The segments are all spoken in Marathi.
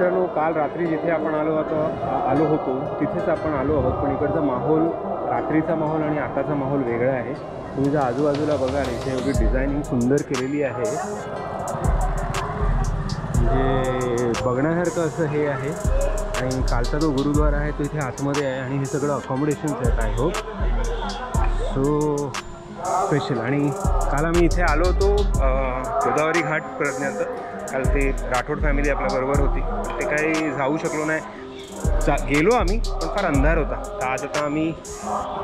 मित्रांनो, काल रात्री जिथे आपण आलो होतो तिथेच आपण आलो आहोत, पण इकडचा माहोल, रात्रीचा माहोल आणि आताचा माहोल वेगळा आहे. तुम्ही जर आजूबाजूला बघाल, इथे एवढी डिझायनिंग सुंदर केलेली आहे, म्हणजे बघण्यासारखं असं हे आहे. आणि कालचा जो गुरुद्वारा आहे तो इथे आतमध्ये आहे आणि हे सगळं अकॉमोडेशन्स आहेत. I hope so special. आणि काल आम्ही इथे आलो होतो गोदावरी घाटपर्यंत. काल ते राठोड फॅमिली आपल्याबरोबर होती, ते काही जाऊ शकलो नाही. गेलो आम्ही, पण फार अंधार होता. तर आज आता आम्ही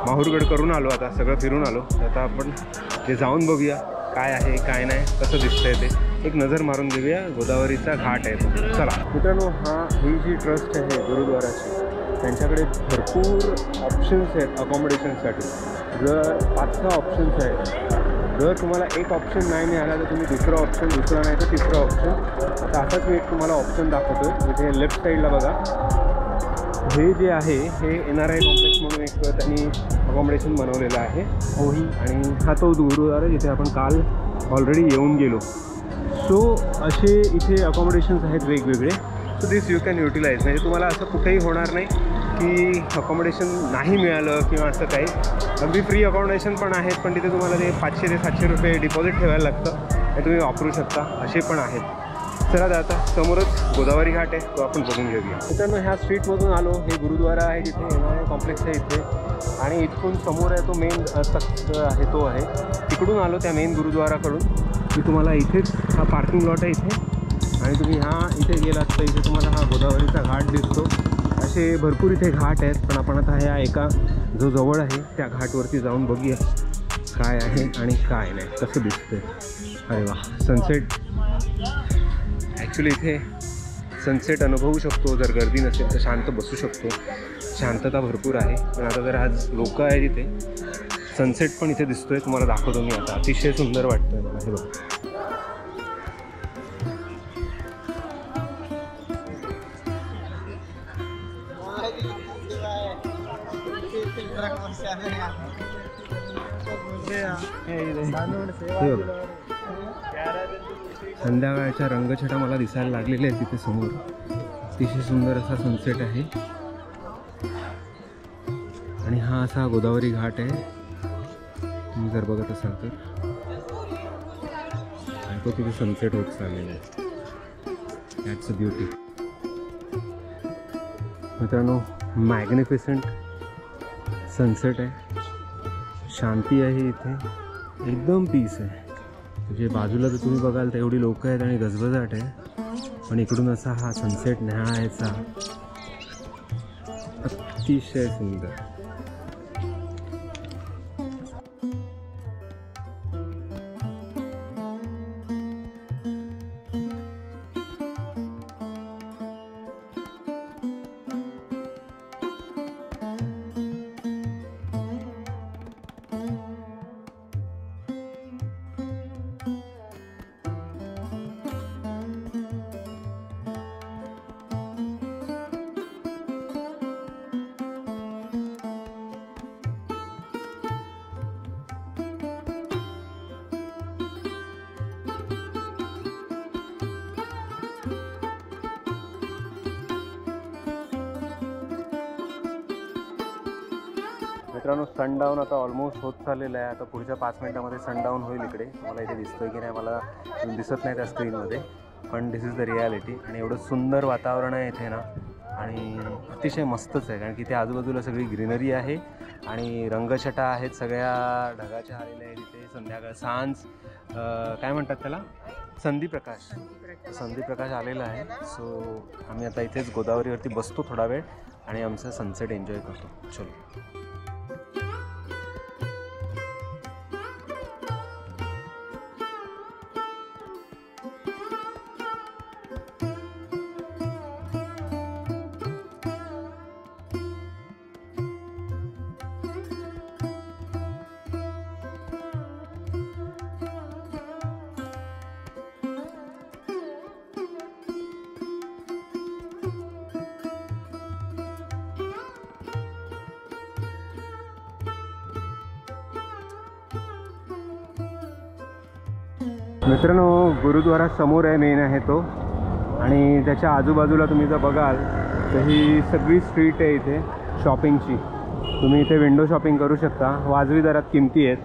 माहूरगड करून आलो, आता सगळं फिरून आलो. आता आपण ते जाऊन बघूया काय आहे काय नाही, कसं दिसतंय ते एक नजर मारून घेऊया. गोदावरीचा घाट आहे, चला मित्रांनो. ही जी ट्रस्ट आहे गुरुद्वाराची, त्यांच्याकडे भरपूर ऑप्शन्स आहेत अकॉमोडेशनसाठी. जर 5-6 ऑप्शन्स आहेत. जर तुम्हाला एक ऑप्शन नाही मिळाला तर तुम्ही दुसरा ऑप्शन, दुसरा नाही तर तिसरा ऑप्शन. आता असाच मी एक तुम्हाला ऑप्शन दाखवतो. इथे लेफ्ट साईडला बघा, हे जे आहे हे NRI कॉम्प्लेक्स म्हणून एक त्यांनी अकॉमोडेशन बनवलेलं आहे होही. आणि हा तो गुरुद्वारा जिथे आपण काल ऑलरेडी येऊन गेलो. सो असे इथे अकॉमोडेशन्स आहेत वेगवेगळे. So this you can utilize. म्हणजे तुम्हाला असं कुठेही होणार नाही की अकॉमोडेशन नाही मिळालं किंवा असं काही. अगदी फ्री अकॉमोडेशन पण आहेत, पण तिथे तुम्हाला ते 500 ते 700 रुपये डिपॉझिट ठेवायला लागतं, हे तुम्ही वापरू शकता. असे पण आहेत. चला आता समोरच गोदावरी घाट आहे, तो आपण बघून घेऊया. मित्रांनो, ह्या स्ट्रीटमधून आलो. हे गुरुद्वारा आहे जिथे NRI कॉम्प्लेक्स आहे इथे, आणि इथून समोर आहे तो मेन तख्त आहे, तो आहे. तिकडून आलो त्या मेन गुरुद्वाराकडून. मी तुम्हाला इथेच हा पार्किंग लॉट आहे इथे, आणि तुम्ही इथे गेलात तर इथे तुम्हाला हा गोदावरीचा घाट दिसतो. असे भरपूर इथे घाट आहेत, पण आपण आता ह्या एका जो जवळ आहे त्या घाटवरती जाऊन बघूया काय आहे आणि काय नाही, कसं दिसतंय. अरे वा, सनसेट. ॲक्च्युली इथे सनसेट अनुभवू शकतो. जर गर्दी नसेल तर शांत बसू शकतो. शांतता भरपूर आहे. पण आता जर आज लोक आहे तिथे, सनसेट पण इथे दिसतोय. तुम्हाला दाखवतो मी आता. अतिशय सुंदर वाटतंय मला. हे बघा, संध्याकाळच्या रंगछटा मला दिसायला लागलेल्या आहेत तिथे समोर. अतिशय सुंदर असा सनसेट आहे. आणि हा असा गोदावरी घाट आहे. तुम्ही जर बघत असाल तर तो तिथे सनसेट होत चाललेला आहे. That's a beauty. मित्रांनो, मॅग्निफिसंट सनसेट आहे. शांती आहे इथे, एकदम पीस आहे. म्हणजे बाजूला जर तुम्ही बघाल तर एवढी लोक आहेत आणि गजबजाट आहे, पण इकडून असा हा सनसेट न्याहाळायचा, अतिशय सुंदर. मित्रांनो, सनडाऊन आता ऑलमोस्ट होत चाललेलं आहे. आता पुढच्या 5 मिनिटामध्ये सनडाऊन होईल इकडे. मला इथे दिसतोय की नाही मला दिसत नाही त्या स्क्रीनमध्ये, पण दिस इज द रियालिटी. आणि एवढं सुंदर वातावरण आहे इथे ना, आणि अतिशय मस्तच आहे. कारण की इथे आजूबाजूला सगळी ग्रीनरी आहे आणि रंगछटा आहेत, सगळ्या ढगाच्या आलेल्या आहेत इथे. संध्याकाळ, सांज, काय म्हणतात त्याला, संधीप्रकाश आलेला आहे. सो आम्ही आता इथेच गोदावरीवरती बसतो थोडा वेळ आणि आमचं सनसेट एन्जॉय करतो. चलो. मित्रांनो, गुरुद्वारा समोर आहे, मेन आहे तो. आणि त्याच्या आजूबाजूला तुम्ही जर बघाल तर ही सगळी स्ट्रीट आहे इथे शॉपिंगची. तुम्ही इथे विंडो शॉपिंग करू शकता. वाजवी दरात किमती आहेत.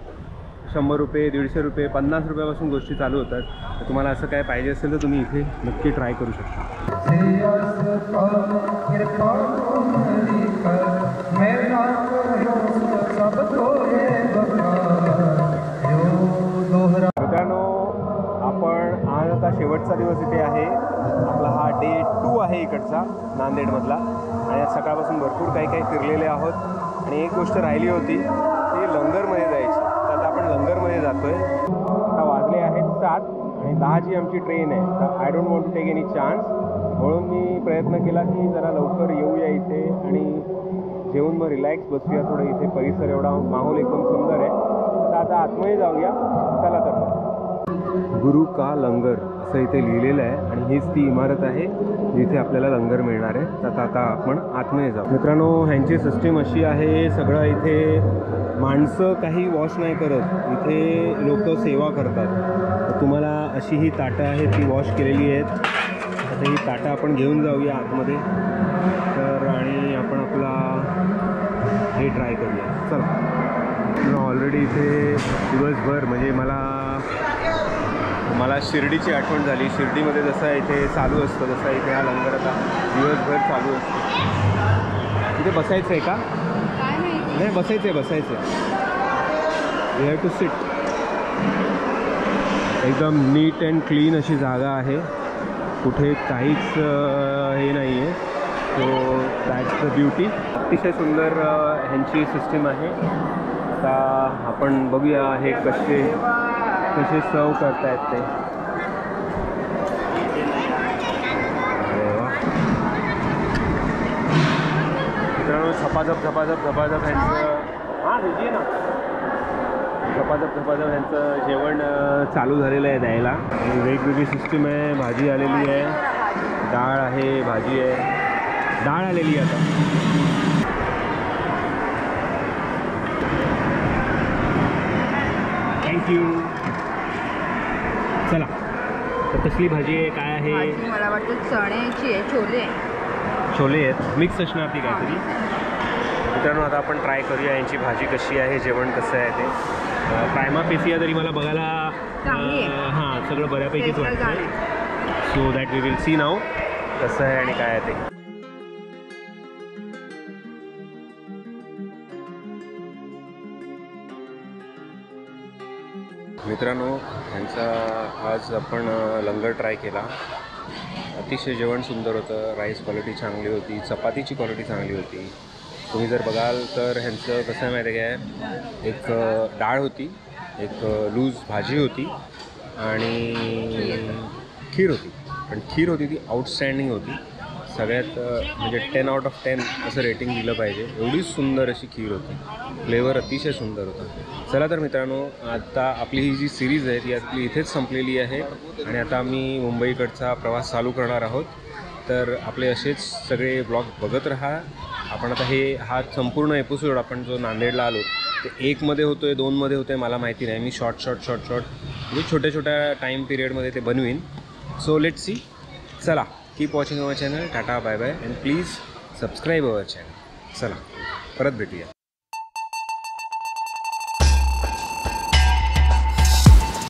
100 रुपये, 150 रुपये, 50 रुपयापासून गोष्टी चालू होतात. तर तुम्हाला असं काय पाहिजे असेल तर तुम्ही इथे नक्की ट्राय करू शकता. मित्रांनो, आपण आज आता शेवटचा दिवस इथे आहे. आपला हा डे 2 आहे इकडचा नांदेडमधला. आणि आज सकाळपासून भरपूर काही फिरलेले आहोत. आणि एक गोष्ट राहिली होती ती लंगरमध्ये जायची. तर आता आपण लंगरमध्ये जातो आहे. आता वाजले आहेत 7 आणि 10ची आमची ट्रेन आहे. तर I don't want to take any chance. म्हणून मी प्रयत्न केला की जरा लवकर येऊया इथे आणि जेवून मग रिलॅक्स बसूया थोडं. इथे परिसर एवढा माहोल एकदम सुंदर आहे. तर आता आतमध्ये जाऊया. चला तर मग. गुरु का लंगर असं इथे लिहिलेलं आहे आणि हीच ती इमारत आहे जिथे आपल्याला लंगर मिळणार आहे. तर आता आपण आतमध्ये जाऊ. मित्रांनो, ह्यांची सिस्टीम अशी आहे, सगळं इथे माणसं काही वॉश नाही करत. इथे लोक सेवा करतात. तर तुम्हाला अशी ही ताटं आहेत ती वॉश केलेली आहेत. आता ही ताटं आपण घेऊन जाऊया आतमध्ये. तर आणि आपण आपला हे ट्राय करूया. चला. ऑलरेडी इथे दिवसभर म्हणजे मला शिर्डीची आठवण झाली. शिर्डीमध्ये जसं इथे चालू असतं तसं इथे हा लंगर आता दिवसभर चालू असतो. इथे बसायचं आहे का? नाही, बसायचं आहे. We have to sit. एकदम नीट अँड क्लीन अशी जागा आहे. कुठे काहीच हे नाही आहे. So that's the beauty. अतिशय सुंदर ह्यांची सिस्टीम आहे. आता आपण बघूया हे कसे सर्व करतायत ते. मित्रांनो, झपाझप ह्यांचं भेजिए ना. झपाझप ह्यांचं जेवण चालू झालेलं आहे द्यायला. आणि वेगवेगळी सिस्टीम आहे. भाजी आलेली आहे, डाळ आहे, भाजी आहे. डाळ आलेली आहे आता. थँक्यू. चला, तर कसली भाजी आहे, काय आहे? मला वाटतं चण्याची आहे. छोले आहेत, मिक्स असणार ती काहीतरी. मित्रांनो, आता आपण ट्राय करूया यांची भाजी कशी आहे, जेवण कसं आहे ते. प्रायमा पेसिया तरी मला बघायला हां सगळं बऱ्यापैकीच वाटतं. So that we will see नाव कसं आहे आणि काय आहे ते. मित्रांनो, ह्यांचा आज आपण लंगर ट्राय केला. अतिशय जेवण सुंदर होतं. राईस क्वालिटी चांगली होती, चपातीची क्वालिटी चांगली होती. तुम्ही जर बघाल तर ह्यांचं कसं आहे माहिती आहे काय, एक डाळ होती, एक लूज भाजी होती आणि खीर होती. पण खीर होती ती आउटस्टँडिंग होती. सगळ्यात म्हणजे 10 आउट ऑफ 10 असं रेटिंग दिलं पाहिजे. एवढी सुंदर अशी खीर होती. फ्लेवर अतिशय सुंदर होता. चला तर मित्रांनो, आता आपली ही जी सिरीज आहे ती आपली इथेच संपलेली आहे आणि आता आम्ही मुंबईकडचा प्रवास चालू करणार आहोत. तर आपले असेच सगळे ब्लॉग बघत राहा. आपण आता हा संपूर्ण एपिसोड आपण जो नांदेडला आलो ते 1 मध्ये होतो आहे, 2 मध्ये होतो आहे मला माहिती नाही. मी शॉर्ट म्हणजे छोट्या टाईम पिरियडमध्ये ते बनवीन. So let see. चला, keep watching our channel. Tata, bye bye, and please subscribe our channel. चला, परत भेटूया.